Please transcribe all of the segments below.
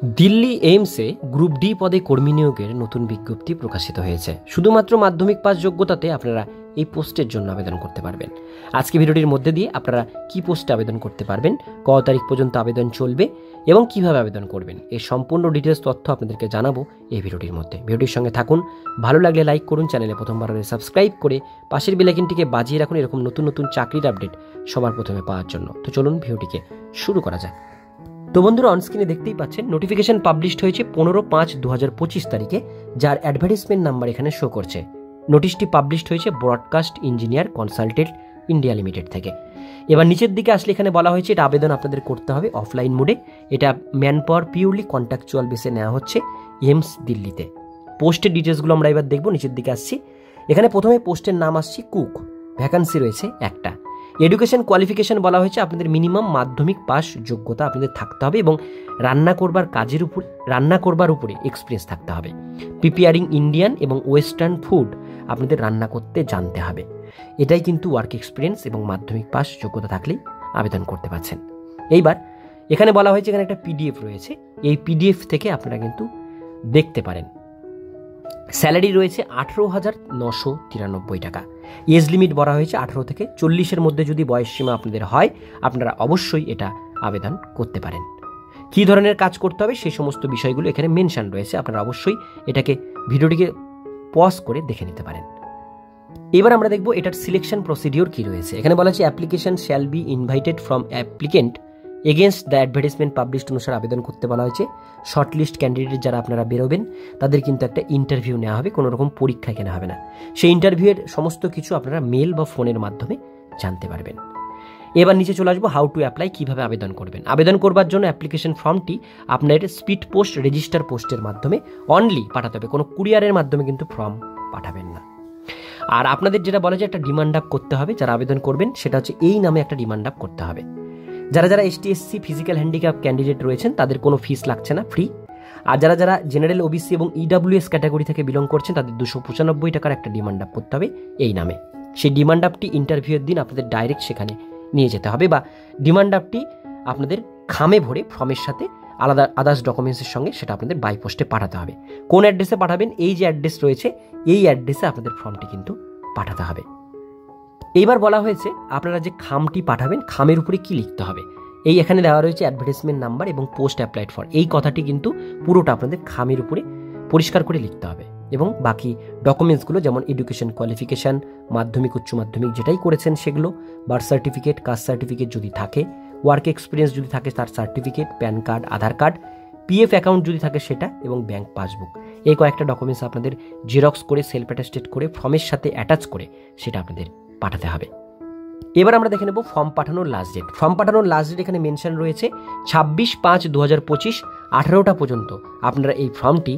Delhi এইমসে group D পদে কর্মী নিয়োগের নতুন বিজ্ঞপ্তি প্রকাশিত হয়েছে। শুধুমাত্র মাধ্যমিক পাস যোগ্যতাতে আপনারা এই পোস্টের জন্য আবেদন করতে পারবেন। আজকে ভিডিওটির মধ্যে দিয়ে আপনারা কি পোস্টে আবেদন করতে পারবেন, কত তারিখ পর্যন্ত আবেদন চলবে এবং কিভাবে আবেদন করবেন, এই সম্পূর্ণ ডিটেলস তথ্য আপনাদেরকে জানাবো এই ভিডিওটির মধ্যে। ভিডিওটির সঙ্গে থাকুন, ভালো লাগলে লাইক করুন, চ্যানেলে প্রথমবার হলে সাবস্ক্রাইব করে পাশের বেল আইকনটিকে বাজিয়ে রাখুন এরকম নতুন নতুন চাকরির আপডেট সবার প্রথমে পাওয়ার জন্য। তো চলুন ভিডিওটিকে শুরু করা যায়। তো বন্ধুরা, অনস্ক্রিনে দেখতেই পাচ্ছেন নোটিফিকেশন পাবলিশড হয়েছে 15/5/2025 তারিখে, যার অ্যাডভার্টাইজমেন্ট নাম্বার এখানে শো করছে। নোটিশটি পাবলিশড হয়েছে broadcast engineer consultant India limited থেকে। এবার নিচের দিকে আসলে এখানে বলা হয়েছে এটা আবেদন আপনাদের করতে হবে অফলাইন মোডে। এটা ম্যান পাওয়ার পিওরলি কন্ট্রাকচুয়াল বেসে নেওয়া হচ্ছে এইমস দিল্লিতে। পোস্টের ডিটেলসগুলো আমরা এবার দেখব। নিচের দিকে আসছি, এখানে প্রথমে পোস্টের নাম আসছে কুক, ভ্যাকান্সি রয়েছে একটা। এডুকেশন কোয়ালিফিকেশন বলা হয়েছে আপনাদের মিনিমাম মাধ্যমিক পাস যোগ্যতা আপনাদের থাকতে হবে এবং রান্না করবার উপরে এক্সপিরিয়েন্স থাকতে হবে। প্রিপেয়ারিং ইন্ডিয়ান এবং ওয়েস্টার্ন ফুড আপনাদের রান্না করতে জানতে হবে। এটাই কিন্তু ওয়ার্ক এক্সপিরিয়েন্স এবং মাধ্যমিক পাস যোগ্যতা থাকলেই আবেদন করতে পারছেন। এইবার এখানে বলা হয়েছে এখানে একটা পিডিএফ রয়েছে, এই পিডিএফ থেকে আপনারা কিন্তু দেখতে পারেন। স্যালারি রয়েছে 18,993 টাকা। এজ লিমিট বলা হয়েছে 18 থেকে 40-এর মধ্যে যদি বয়স সীমা আপনাদের হয় আপনারা অবশ্যই এটা আবেদন করতে পারেন। কী ধরনের কাজ করতে হবে সেই সমস্ত বিষয়গুলো এখানে মেনশন রয়েছে, আপনারা অবশ্যই এটাকে ভিডিওটিকে পজ করে দেখে নিতে পারেন। এবার আমরা দেখব এটার সিলেকশন প্রসিডিওর কী রয়েছে। এখানে বলা হচ্ছে application shall be invited from applicant against the advertisement published অনুসারে আবেদন করতে বলা হয়েছে। শর্টলিস্ট ক্যান্ডিডেট যারা আপনারা বেরোবেন তাদের কিন্তু একটা ইন্টারভিউ নেওয়া হবে, কোনো রকম পরীক্ষা এখানে হবে না। সেই ইন্টারভিউয়ের সমস্ত কিছু আপনারা মেল বা ফোনের মাধ্যমে জানতে পারবেন। এবার নিচে চলে আসবো হাউ টু অ্যাপ্লাই, কীভাবে আবেদন করবেন। আবেদন করবার জন্য অ্যাপ্লিকেশন ফর্মটি আপনার স্পিড পোস্ট রেজিস্টার পোস্টের মাধ্যমে অনলি পাঠাতে হবে, কোনো কুরিয়ারের মাধ্যমে কিন্তু ফর্ম পাঠাবেন না। আর আপনাদের যেটা বলা যায় একটা ডিমান্ড আপ করতে হবে, যারা আবেদন করবেন সেটা হচ্ছে এই নামে একটা ডিমান্ড আপ করতে হবে। যারা যারা ST/SC ফিজিক্যাল হ্যান্ডিক্যাপ ক্যান্ডিডেট রয়েছেন তাদের কোনো ফিস লাগছে না, ফ্রি। আর যারা যারা জেনারেল OBC এবং EWS ক্যাটাগরি থেকে বিলং করছেন তাদের 295 টাকার একটা ডিমান্ড আপ করতে হবে এই নামে। সেই ডিমান্ড আপটি ইন্টারভিউয়ের দিন আপনাদের ডাইরেক্ট সেখানে নিয়ে যেতে হবে, বা ডিমান্ড আপটি আপনাদের খামে ভরে ফর্মের সাথে আলাদা আদার্স ডকুমেন্টসের সঙ্গে সেটা আপনাদের বাই পোস্টে পাঠাতে হবে। কোন অ্যাড্রেসে পাঠাবেন, এই যে অ্যাড্রেস রয়েছে এই অ্যাড্রেসে আপনাদের ফর্মটি কিন্তু পাঠাতে হবে। এইবার বলা হয়েছে আপনারা যে খামটি পাঠাবেন খামের উপরে কি লিখতে হবে। এই এখানে দেওয়া রয়েছে অ্যাডভার্টাইজমেন্ট নাম্বার এবং পোস্ট অ্যাপ্লাইড ফর, এই কথাটি কিন্তু পুরোটা আপনাদের খামের উপরে পরিষ্কার করে লিখতে হবে। এবং বাকি ডকুমেন্টসগুলো যেমন এডুকেশন কোয়ালিফিকেশান, মাধ্যমিক উচ্চ মাধ্যমিক যেটাই করেছেন সেগুলো, বার্থ সার্টিফিকেট, কাস্ট সার্টিফিকেট যদি থাকে, ওয়ার্ক এক্সপিরিয়েন্স যদি থাকে তার সার্টিফিকেট, প্যান কার্ড, আধার কার্ড, PF অ্যাকাউন্ট যদি থাকে সেটা এবং ব্যাংক পাসবুক, এই কয়েকটা ডকুমেন্টস আপনাদের জেরক্স করে সেলফ অ্যাটাস্টেড করে ফর্মের সাথে অ্যাটাচ করে সেটা আপনাদের পাঠাতে হবে। এবার আমরা দেখে নেব ফর্ম পাঠানোর লাস্ট ডেট। ফর্ম পাঠানোর লাস্ট ডেট এখানে মেনশন রয়েছে 26/5/2025 18টা পর্যন্ত আপনারা এই ফর্মটি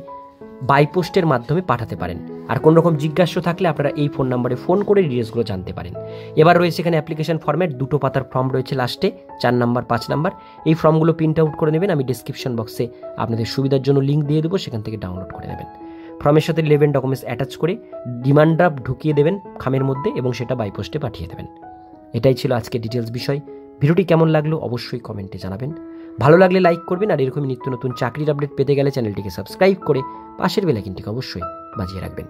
বাই পোস্টের মাধ্যমে পাঠাতে পারেন। আর কোনো রকম জিজ্ঞাসা থাকলে আপনারা এই ফোন নাম্বারে ফোন করে ডিটেলসগুলো জানতে পারেন। এবার রয়েছে এখানে অ্যাপ্লিকেশন ফর্মেট, 2 পাতার ফর্ম রয়েছে লাস্টে, 4 নাম্বার 5 নাম্বার। এই ফর্মগুলো প্রিন্ট আউট করে নেবেন, আমি ডিসক্রিপশন বক্সে আপনাদের সুবিধার জন্য লিঙ্ক দিয়ে দেবো, সেখান থেকে ডাউনলোড করে নেবেন। ফর্মের সাথে 11 ডকুমেন্টস অ্যাটাচ করে ডিমান্ড ড্রাফট ঢুকিয়ে দেবেন খামের মধ্যে এবং সেটা বাই পোস্টে পাঠিয়ে দেবেন। এটাই ছিল আজকে ডিটেলস বিষয়। ভিডিওটি কেমন লাগলো অবশ্যই কমেন্টে জানাবেন। ভালো লাগলে লাইক করবেন, আর এরকমই নিত্য নতুন চাকরির আপডেট পেতে গেলে চ্যানেলটিকে সাবস্ক্রাইব করে পাশের বেল আইকনটিকে অবশ্যই বাজিয়ে রাখবেন।